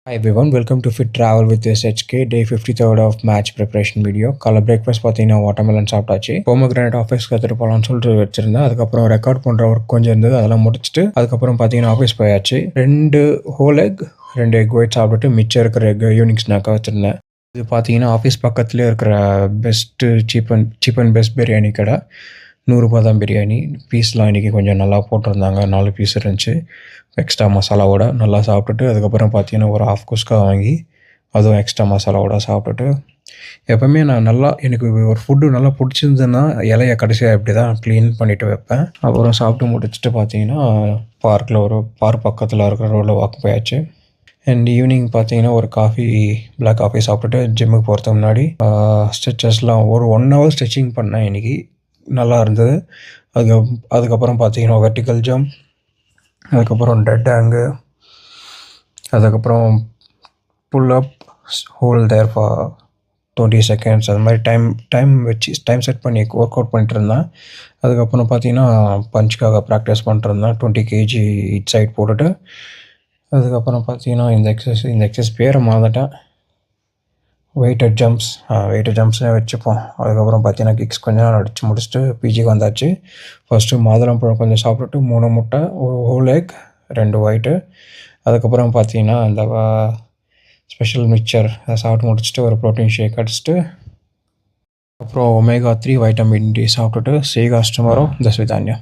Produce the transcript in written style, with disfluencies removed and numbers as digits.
Hi everyone, welcome to Fit Travel with SHK Day 53rd of match preparation video. காலை breakfast பார்த்தீங்கன்னா watermelon சாப்பிட்டாச்சு. Pomegranate office கற்றுட்டு போகலான்னு சொல்லிட்டு வச்சிருந்தேன். அதுக்கப்புறம் ரெக்கார்ட் பண்ணுற ஒர்க் கொஞ்சம் இருந்தது, அதெல்லாம் முடிச்சுட்டு அதுக்கப்புறம் பார்த்தீங்கன்னா ஆஃபீஸ் போயாச்சு. 2 ஹோல் எக் 2 எக் ஒயிட் சாப்பிட்டுட்டு மிச்சம் இருக்கிற எக் ஈவினிங் ஸ்நாக்காக வச்சுருந்தேன். இது பார்த்தீங்கன்னா ஆஃபீஸ் பக்கத்துலேயே இருக்கிற best cheap and best biryani கடை. 100 ரூபா தான் பிரியாணி. பீஸ்லாம் இன்றைக்கி கொஞ்சம் நல்லா போட்டிருந்தாங்க, 4 பீஸ் இருந்துச்சு எக்ஸ்ட்ரா மசாலாவோட. நல்லா சாப்பிட்டுட்டு அதுக்கப்புறம் பார்த்தீங்கன்னா ஒரு ஹாஃப் குஸ்கா வாங்கி அதுவும் எக்ஸ்ட்ரா மசாலாவோட சாப்பிட்டுட்டு, எப்போவுமே நான் எனக்கு ஒரு ஃபுட்டு நல்லா பிடிச்சிருந்ததுன்னா இலைய கடைசியாக இப்படி தான் க்ளீன் பண்ணிவிட்டு வைப்பேன். அப்புறம் சாப்பிட்டு முடிச்சுட்டு பார்த்தீங்கன்னா பார்க் பக்கத்தில் இருக்கிற ரோடில் வாக் போயாச்சு. அண்ட் ஈவினிங் பார்த்தீங்கன்னா ஒரு பிளாக் காஃபி சாப்பிட்டுட்டு ஜிம்முக்கு போகிறதுக்கு முன்னாடி ஸ்ட்ரெச்சஸ்லாம் ஒரு 1 ஹவர் ஸ்ட்ரெச்சிங் பண்ணேன் இன்றைக்கி. நல்லா இருந்தது. அதுக்கப்புறம் பார்த்தீங்கன்னா வெர்டிக்கல் ஜம்ப், அதுக்கப்புறம் டெட் ஹேங்கு, அதுக்கப்புறம் புல் அப், ஹோல் தேர் ஃபார் 20 செகண்ட்ஸ். அது மாதிரி டைம் செட் பண்ணி ஒர்க் அவுட் பண்ணிட்டு இருந்தேன். அதுக்கப்புறம் பார்த்தீங்கன்னா பஞ்சுக்காக ப்ராக்டிஸ் பண்ணிட்டுருந்தேன். 20 kg இச் சைட் போட்டுட்டு. அதுக்கப்புறம் பார்த்தீங்கன்னா இந்த எக்ஸசைஸ் பேரை மறந்துட்டேன். வெயிட்டட் ஜம்ப்ஸ்னே வச்சுப்போம். அதுக்கப்புறம் பார்த்தீங்கன்னா கிக்ஸ் கொஞ்சம் நேரம் அடித்து முடிச்சுட்டு பிஜிக்கு வந்தாச்சு. ஃபஸ்ட்டு மாதுளம்பழம் கொஞ்சம் சாப்பிட்டுட்டு 3 முட்டை, ஒரு ஹோல் எக், 2 ஒயிட்டு. அதுக்கப்புறம் பார்த்தீங்கன்னா இந்த ஸ்பெஷல் மிக்சர் அதை சாப்பிட்டு முடிச்சுட்டு ஒரு ப்ரோட்டீன் ஷேக் அடிச்சுட்டு அப்புறம் ஒமேகா 3 வைட்டமின் டி சாப்பிட்டுட்டு சேகாஸ்டமரும் தஸ்விதான்யா.